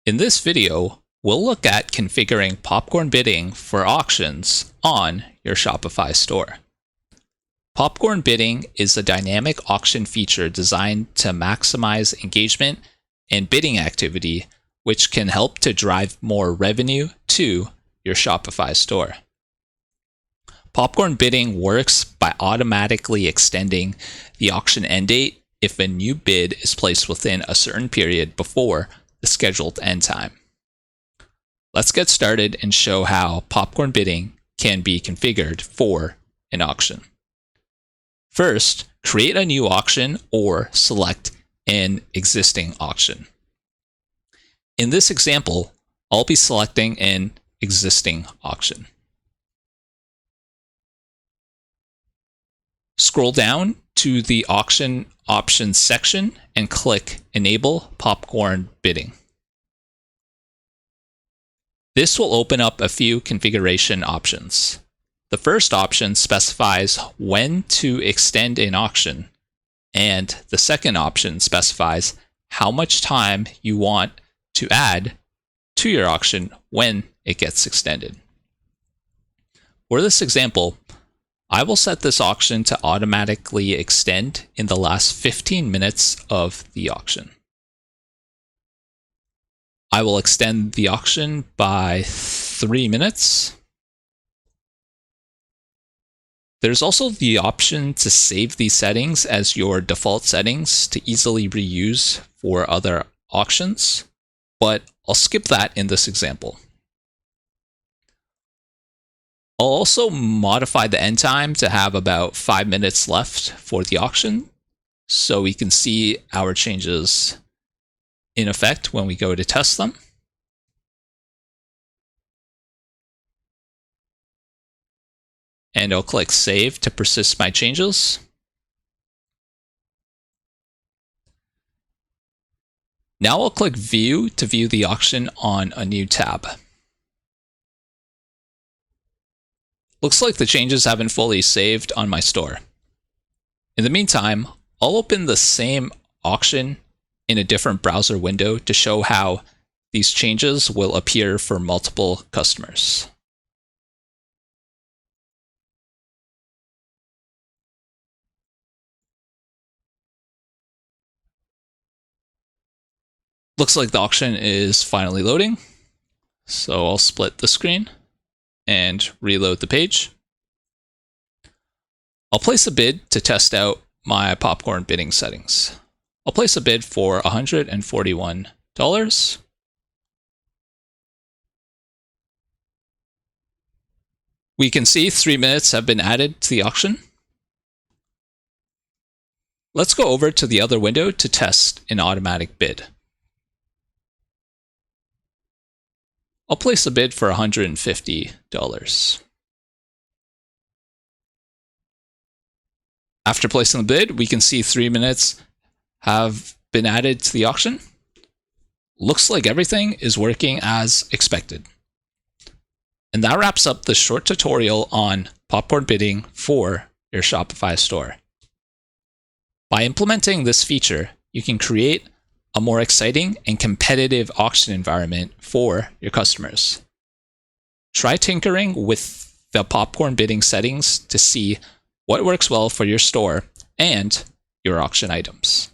In this video, we'll look at configuring popcorn bidding for auctions on your Shopify store. Popcorn bidding is a dynamic auction feature designed to maximize engagement and bidding activity, which can help to drive more revenue to your Shopify store. Popcorn bidding works by automatically extending the auction end date if a new bid is placed within a certain period before the scheduled end time. Let's get started and show how popcorn bidding can be configured for an auction. First, create a new auction or select an existing auction. In this example, I'll be selecting an existing auction. Scroll down to the auction options section and click Enable Popcorn Bidding. This will open up a few configuration options. The first option specifies when to extend an auction, and the second option specifies how much time you want to add to your auction when it gets extended. For this example, I will set this auction to automatically extend in the last 15 minutes of the auction. I will extend the auction by 3 minutes. There's also the option to save these settings as your default settings to easily reuse for other auctions, but I'll skip that in this example. I'll also modify the end time to have about 5 minutes left for the auction, so we can see our changes in effect when we go to test them. And I'll click Save to persist my changes. Now I'll click View to view the auction on a new tab. Looks like the changes haven't fully saved on my store. In the meantime, I'll open the same auction in a different browser window to show how these changes will appear for multiple customers. Looks like the auction is finally loading, so I'll split the screen and reload the page. I'll place a bid to test out my popcorn bidding settings. I'll place a bid for $141. We can see 3 minutes have been added to the auction. Let's go over to the other window to test an automatic bid. I'll place a bid for $150. After placing the bid, we can see 3 minutes have been added to the auction. Looks like everything is working as expected. And that wraps up the short tutorial on popcorn bidding for your Shopify store. By implementing this feature, you can create a more exciting and competitive auction environment for your customers. Try tinkering with the popcorn bidding settings to see what works well for your store and your auction items.